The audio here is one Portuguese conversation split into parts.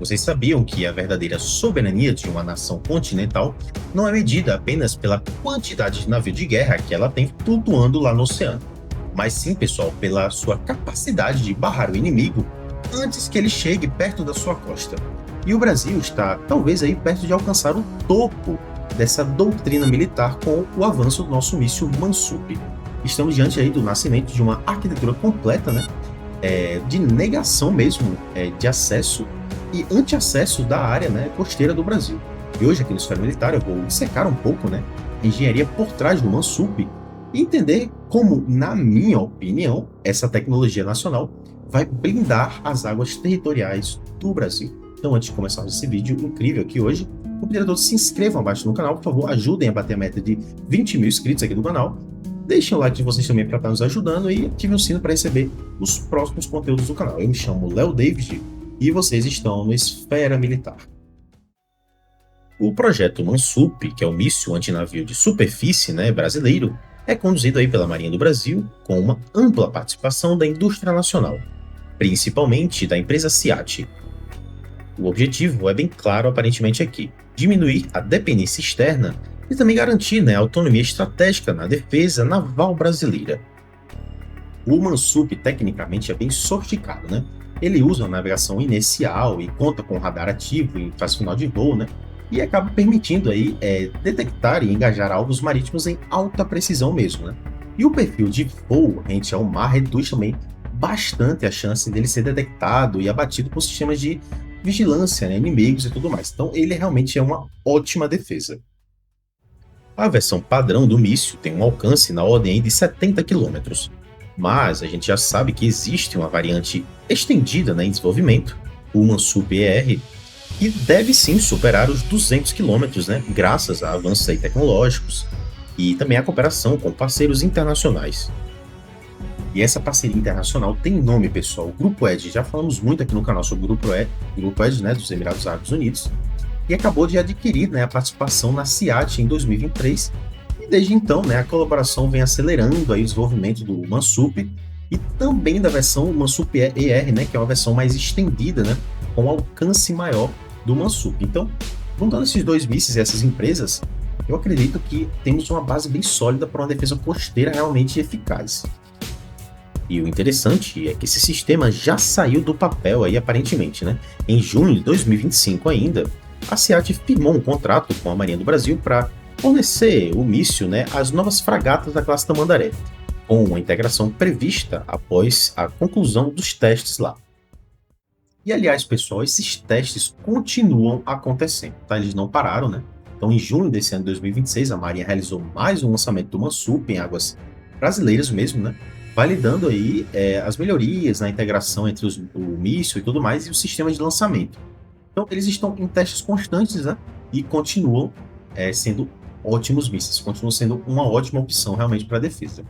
Vocês sabiam que a verdadeira soberania de uma nação continental não é medida apenas pela quantidade de navio de guerra que ela tem flutuando lá no oceano, mas sim, pessoal, pela sua capacidade de barrar o inimigo antes que ele chegue perto da sua costa. E o Brasil está, talvez, aí perto de alcançar o topo dessa doutrina militar com o avanço do nosso míssil Mansup. Estamos diante aí do nascimento de uma arquitetura completa, né? De negação mesmo de acesso e anti-acesso da área, né, costeira do Brasil. E hoje aqui no Esfera Militar eu vou dissecar um pouco, né, a engenharia por trás do Mansup e entender como, na minha opinião, essa tecnologia nacional vai blindar as águas territoriais do Brasil. Então, antes de começarmos esse vídeo incrível aqui hoje, vou pedir a todos que se inscrevam abaixo no canal, por favor, ajudem a bater a meta de 20 mil inscritos aqui no canal. Deixem o like de vocês também para estar nos ajudando e ativem o sino para receber os próximos conteúdos do canal. Eu me chamo Léo David e vocês estão no Esfera Militar. O projeto Mansup, que é o míssil antinavio de superfície, né, brasileiro, é conduzido aí pela Marinha do Brasil com uma ampla participação da indústria nacional, principalmente da empresa SEAT. O objetivo é bem claro aparentemente aqui: diminuir a dependência externa e também garantir, né, a autonomia estratégica na defesa naval brasileira. O Mansup tecnicamente é bem sofisticado, né? Ele usa a navegação inercial e conta com radar ativo em fase final de voo, né? E acaba permitindo aí detectar e engajar alvos marítimos em alta precisão mesmo, né? E o perfil de voo rente ao mar reduz também bastante a chance dele ser detectado e abatido por sistemas de vigilância, né, inimigos e tudo mais. Então ele realmente é uma ótima defesa. A versão padrão do míssil tem um alcance na ordem de 70 km, mas a gente já sabe que existe uma variante estendida, né, em desenvolvimento, o Mansup ER, que deve sim superar os 200 km, né, graças a avanços aí tecnológicos e também a cooperação com parceiros internacionais. E essa parceria internacional tem nome, pessoal, o Grupo ED. Já falamos muito aqui no canal sobre o Grupo ED, né, dos Emirados Árabes Unidos, e acabou de adquirir, né, a participação na SEAT em 2023, e desde então, né, a colaboração vem acelerando aí o desenvolvimento do Mansup e também da versão Mansup ER, né, que é uma versão mais estendida, né, com alcance maior do Mansup. Então, juntando esses dois mísseis e essas empresas, eu acredito que temos uma base bem sólida para uma defesa costeira realmente eficaz. E o interessante é que esse sistema já saiu do papel aí aparentemente, né? Em junho de 2025 ainda, a SEAT firmou um contrato com a Marinha do Brasil para fornecer o míssil, né, às novas fragatas da classe Tamandaré, com uma integração prevista após a conclusão dos testes lá. E aliás, pessoal, esses testes continuam acontecendo, tá? Eles não pararam, né? Então, em junho desse ano de 2026, a Marinha realizou mais um lançamento do Mansup em águas brasileiras mesmo, né? Validando aí as melhorias na integração entre o míssil e tudo mais e o sistema de lançamento. Então, eles estão em testes constantes, né? E continuam sendo ótimos mísseis, continuam sendo uma ótima opção realmente para a defesa.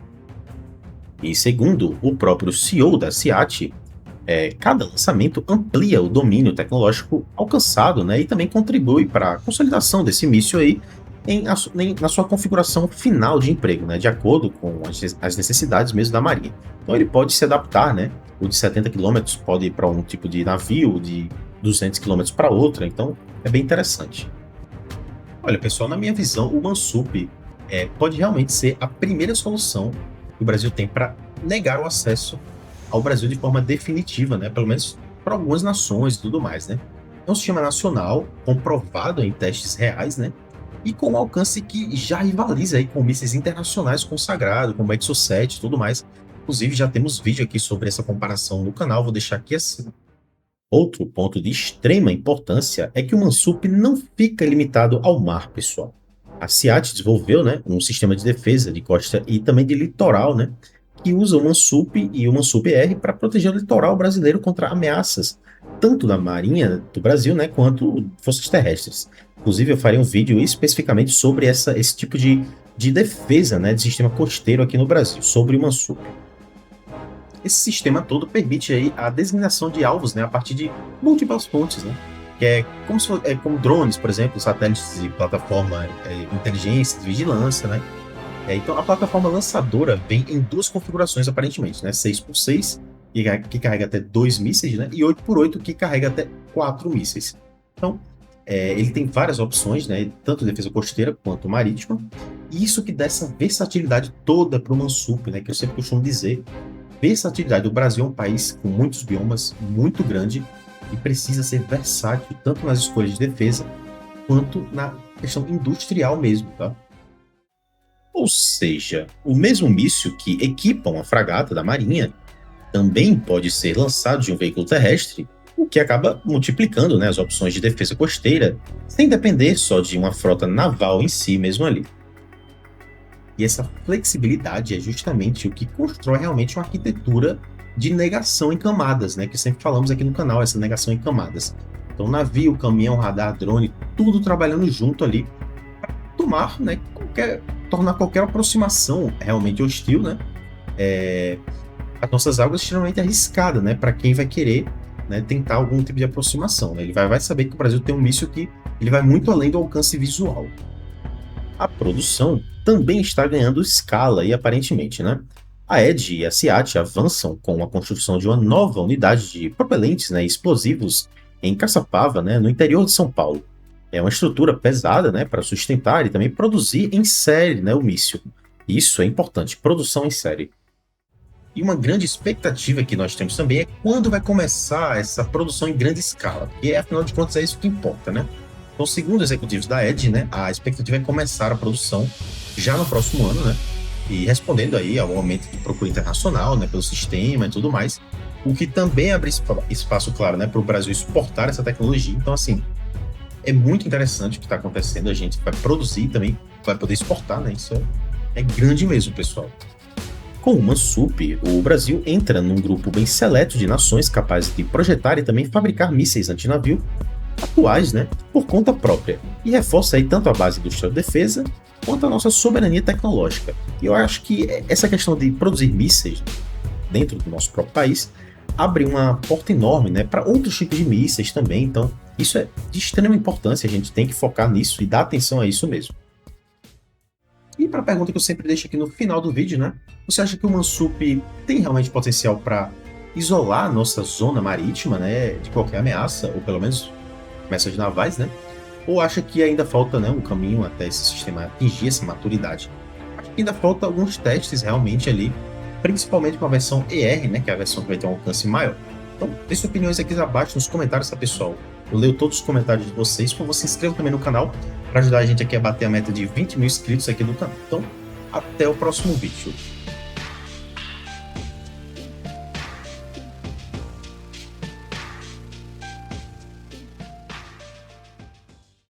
E segundo o próprio CEO da SEAT, cada lançamento amplia o domínio tecnológico alcançado, né? E também contribui para a consolidação desse míssil aí na sua configuração final de emprego, né, de acordo com as necessidades mesmo da Marinha. Então ele pode se adaptar, né? O de 70 km pode ir para um tipo de navio, de 200 km para outra, então é bem interessante. Olha, pessoal, na minha visão, o Mansup pode realmente ser a primeira solução que o Brasil tem para negar o acesso ao Brasil de forma definitiva, né? Pelo menos para algumas nações e tudo mais, né? É um sistema nacional comprovado em testes reais, né? E com um alcance que já rivaliza aí com mísseis internacionais consagrados, como o Exocet e tudo mais. Inclusive, já temos vídeo aqui sobre essa comparação no canal, vou deixar aqui assim. Outro ponto de extrema importância é que o Mansup não fica limitado ao mar, pessoal. A SEAT desenvolveu, né, um sistema de defesa de costa e também de litoral, né, que usa o Mansup e o Mansup ER para proteger o litoral brasileiro contra ameaças, tanto da Marinha do Brasil, né, quanto forças terrestres. Inclusive, eu farei um vídeo especificamente sobre esse tipo de defesa, né, de sistema costeiro aqui no Brasil, sobre o Mansup. Esse sistema todo permite aí a designação de alvos, né, a partir de múltiplas fontes, né, que é como drones, por exemplo, satélites de plataforma inteligência, de vigilância, né. Então, a plataforma lançadora vem em duas configurações, aparentemente, né, 6x6 que carrega até 2 mísseis, né? E 8x8 que carrega até 4 mísseis. Então, ele tem várias opções, né? Tanto defesa costeira quanto marítima. E isso que dá essa versatilidade toda para o Mansup, né? Que eu sempre costumo dizer. Versatilidade. O Brasil é um país com muitos biomas, muito grande, e precisa ser versátil, tanto nas escolhas de defesa, quanto na questão industrial mesmo, tá? Ou seja, o mesmo míssil que equipa uma fragata da Marinha também pode ser lançado de um veículo terrestre, o que acaba multiplicando, né, as opções de defesa costeira, sem depender só de uma frota naval em si mesmo ali. E essa flexibilidade é justamente o que constrói realmente uma arquitetura de negação em camadas, né, que sempre falamos aqui no canal, essa negação em camadas. Então, navio, caminhão, radar, drone, tudo trabalhando junto ali para tomar, né, tornar qualquer aproximação realmente hostil, né, as nossas águas extremamente arriscada, né, para quem vai querer, né, tentar algum tipo de aproximação, né? Ele vai saber que o Brasil tem um míssil que ele vai muito além do alcance visual. A produção também está ganhando escala e aparentemente, né? A ED e a CIAT avançam com a construção de uma nova unidade de propelentes, né, explosivos em Caçapava, né, no interior de São Paulo. É uma estrutura pesada, né, para sustentar e também produzir em série, né, o míssil. Isso é importante, produção em série. E uma grande expectativa que nós temos também é quando vai começar essa produção em grande escala, porque afinal de contas é isso que importa, né? Então, segundo executivos da ED, né, a expectativa é começar a produção já no próximo ano, né? E respondendo aí ao aumento de procura internacional, né, pelo sistema e tudo mais, o que também abre espaço, claro, né, para o Brasil exportar essa tecnologia. Então, assim, é muito interessante o que está acontecendo. A gente vai produzir também, vai poder exportar, né? Isso é grande mesmo, pessoal. Com o Mansup, o Brasil entra num grupo bem seleto de nações capazes de projetar e também fabricar mísseis antinavio atuais, né, por conta própria, e reforça aí tanto a base industrial de defesa quanto a nossa soberania tecnológica. E eu acho que essa questão de produzir mísseis dentro do nosso próprio país abre uma porta enorme, né, para outros tipos de mísseis também. Então, isso é de extrema importância, a gente tem que focar nisso e dar atenção a isso mesmo. E para a pergunta que eu sempre deixo aqui no final do vídeo, né? Você acha que o Mansup tem realmente potencial para isolar a nossa zona marítima, né, de qualquer ameaça, ou pelo menos ameaças navais, né? Ou acha que ainda falta, né, um caminho até esse sistema atingir essa maturidade? Acho que ainda falta alguns testes realmente ali, principalmente com a versão ER, né, que é a versão que vai ter um alcance maior. Então, deixe opiniões aqui abaixo nos comentários, tá, pessoal? Eu leio todos os comentários de vocês, por favor, se inscreva também no canal para ajudar a gente aqui a bater a meta de 20 mil inscritos aqui no canal. Então, até o próximo vídeo.